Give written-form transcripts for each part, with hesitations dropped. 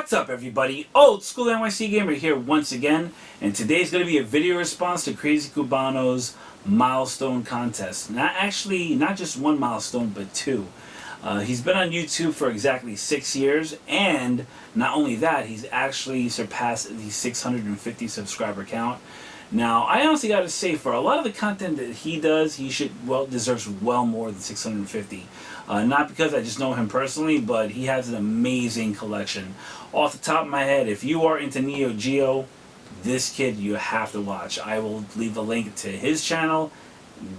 What's up, everybody? OldSchoolNYCGamer here once again, and today's going to be a video response to Cr8zyKubano's milestone contest. Not just one milestone, but two. He's been on YouTube for exactly 6 years, and not only that, he's actually surpassed the 650 subscriber count. Now, I honestly got to say, for a lot of the content that he does, he deserves well more than 650. Not because I just know him personally, but he has an amazing collection. Off the top of my head, if you are into Neo Geo, this kid you have to watch. I will leave a link to his channel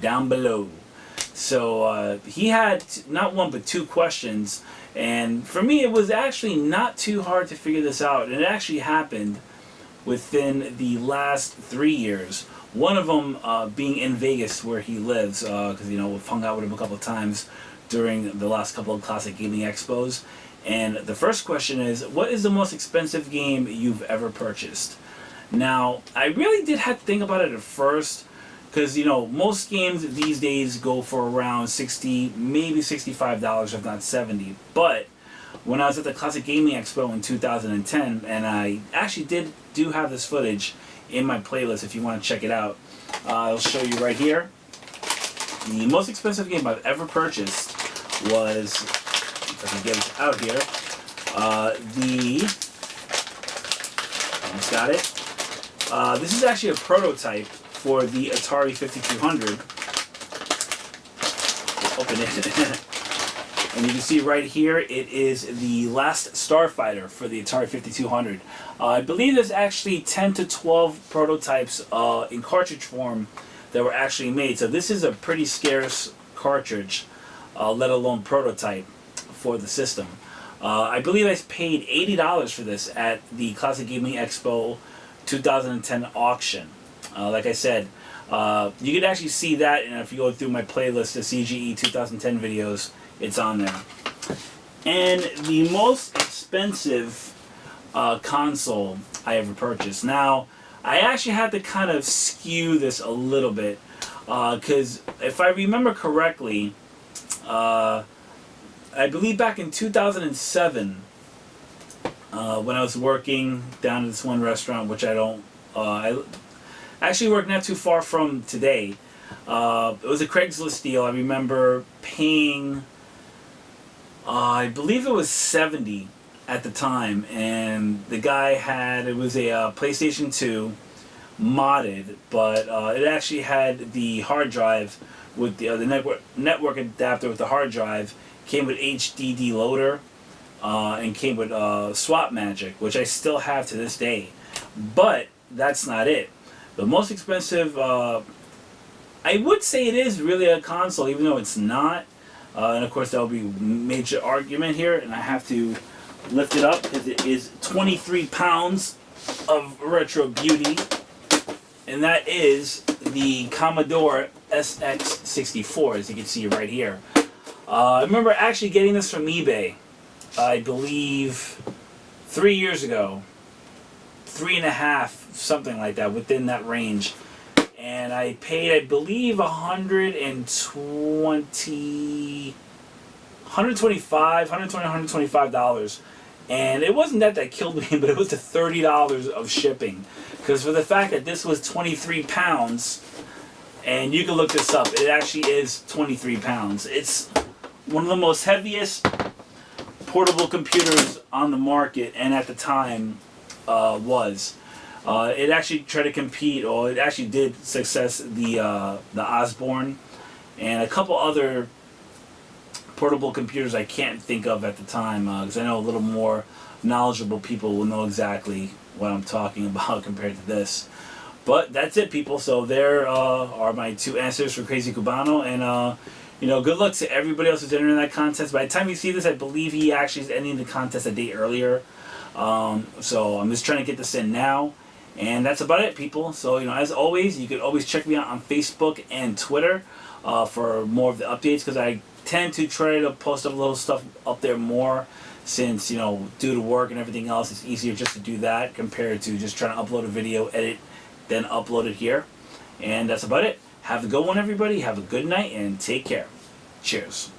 down below. So he had not one but two questions, and for me it was actually not too hard to figure this out, and it actually happened within the last 3 years. One of them being in Vegas, where he lives, because we've hung out with him a couple of times during the last couple of classic gaming expos. And the first question is, what is the most expensive game you've ever purchased? Now, I really did have to think about it at first, because most games these days go for around $60, maybe $65, if not $70. But when I was at the Classic Gaming Expo in 2010, and I actually do have this footage in my playlist if you want to check it out. I'll show you right here. The most expensive game I've ever purchased was, if I can get it out here, almost got it. This is actually a prototype for the Atari 5200. Open it. And you can see right here, it is the Last Starfighter for the Atari 5200. I believe there's actually 10 to 12 prototypes in cartridge form that were actually made. So this is a pretty scarce cartridge, let alone prototype, for the system. I believe I paid $80 for this at the Classic Gaming Expo 2010 auction. Like I said, you can actually see that, and if you go through my playlist, the CGE 2010 videos, it's on there. And the most expensive console I ever purchased. Now, I actually had to kind of skew this a little bit, because if I remember correctly, I believe back in 2007, when I was working down at this one restaurant, which I actually work not too far from today. It was a Craigslist deal. I remember paying, I believe it was $70 at the time, and the guy it was a PlayStation 2 modded, but it actually had the hard drive with the network adapter with the hard drive, came with HDD loader, and came with Swap Magic, which I still have to this day. But that's not it. The most expensive, I would say it is really a console, even though it's not. And of course, there will be a major argument here, and I have to lift it up because it is 23 pounds of retro beauty, and that is the Commodore SX64, as you can see right here. I remember actually getting this from eBay, I believe 3 years ago, 3.5, something like that, within that range. And I paid, I believe, $125. And it wasn't that killed me, but it was the $30 of shipping. Because for the fact that this was 23 pounds, and you can look this up, it actually is 23 pounds. It's one of the most heaviest portable computers on the market, and at the time was. It actually tried to compete, or it actually did success the Osborne and a couple other portable computers I can't think of at the time, because I know a little more knowledgeable people will know exactly what I'm talking about compared to this. But that's it, people. So there are my two answers for Cr8zyKubano, and good luck to everybody else who's entering that contest. By the time you see this, I believe he actually is ending the contest a day earlier. So I'm just trying to get this in now. And that's about it, people. So, as always, you can always check me out on Facebook and Twitter for more of the updates, because I tend to try to post a little stuff up there more, since, due to work and everything else, it's easier just to do that compared to just trying to upload a video, edit, then upload it here. And that's about it. Have a good one, everybody. Have a good night, and take care. Cheers.